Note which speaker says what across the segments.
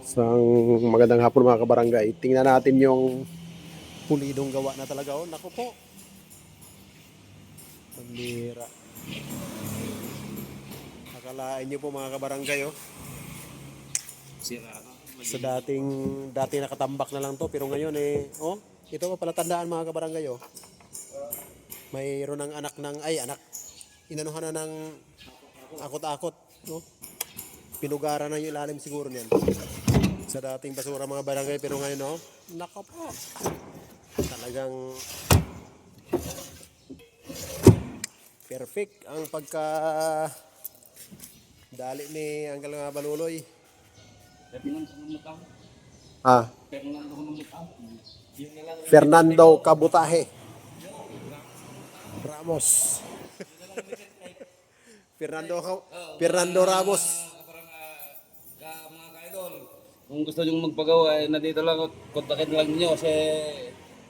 Speaker 1: Isang magandang hapon mga kabarangay. Tingnan natin yung pulidong gawa na talaga. Oh, naku po. Pambira. Akalain nyo po mga kabarangay. Oh. Dati nakatambak na lang to. Pero ngayon ito pa pala tandaan mga kabarangay. Oh. Mayroon ng anak. Inanuhan na ng akot-akot. No? Pinugara na yung ilalim siguro niyan. Sa dating basura mga barangay, pero ngayon nako po, talagang perfect ang pagka dali ni Anggal nga Baluloy. Fernando Kabutahe Ramos. Fernando Ramos.
Speaker 2: Mga ka-idol, kung gusto nyo magpagawa, nandito lang, kontakin lang nyo si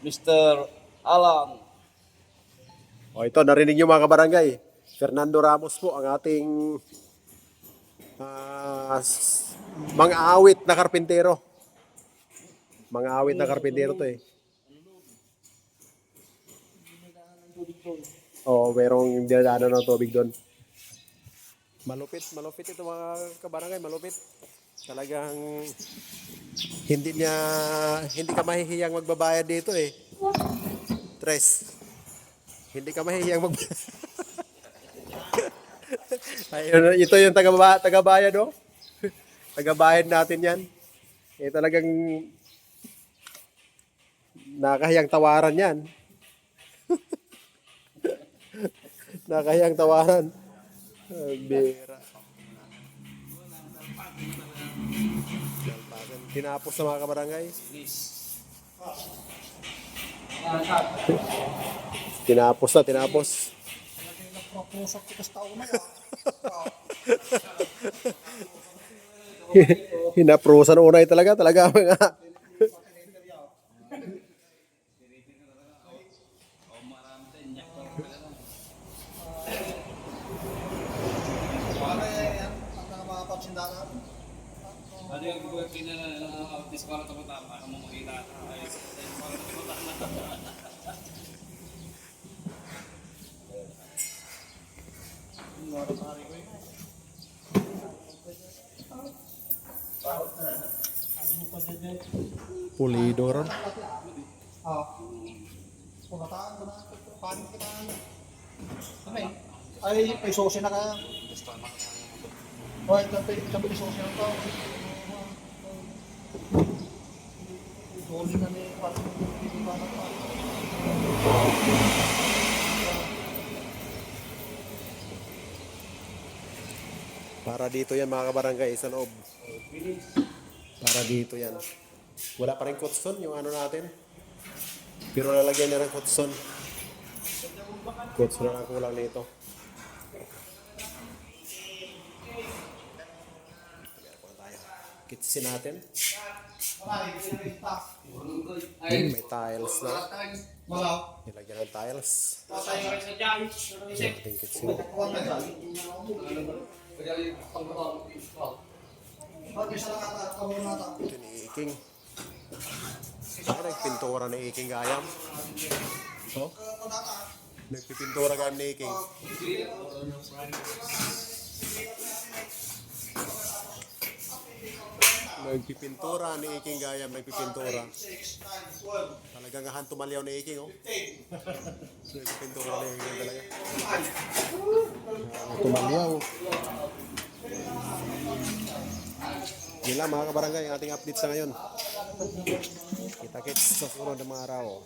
Speaker 2: Mr. Alan.
Speaker 1: O ito, narinig nyo mga kabarangay. Fernando Ramos po ang ating mga awit na karpintero. Mga awit na karpintero to eh. Oo, merong dinadaanan ng tubig doon. Malupit ito mga kabarangay, malupit. Talagang hindi ka mahihiyang magbabayad dito eh. Tres. Hindi ka mahihiyang Ayun, ito yung tagabayad oh. Tagabayad natin 'yan. Talagang nakahiyang tawaran 'yan. Nakahiyang tawaran. Bira. Tinapos sa mga kabarangay. Tinapos. Hinaprusan unay talaga mga.
Speaker 2: Ano yung pinaka-artist ko na ito para mo makita?
Speaker 1: Pulido ron.
Speaker 3: Ay, may sosya na ka. Hoy, kami sosya na to. Doli na ni parang hindi ba na pa.
Speaker 1: Para dito yan mga kabarangay sa loob. Para dito yan. Wala pa rin kutson yung ano natin. Pero lalagyan na ng kutson. Kutson na lang kulang nito. Kitsin natin. May tiles na. Nilagyan ng tiles. Ating kitsin. Ito ni Iking. Nagpintura ni Iking gayam. So, nagpipintura gayam ni Iking. Nagpipintura ni Iking gayam, nagpipintura. Talagang ahan tumalyaw ni Iking, oh. Nagpipintura ni Iking talaga. Tumalyaw. Yun lang mga kabarangay, ang ating update sa ngayon. Kita-kits sa sunod ng mga araw.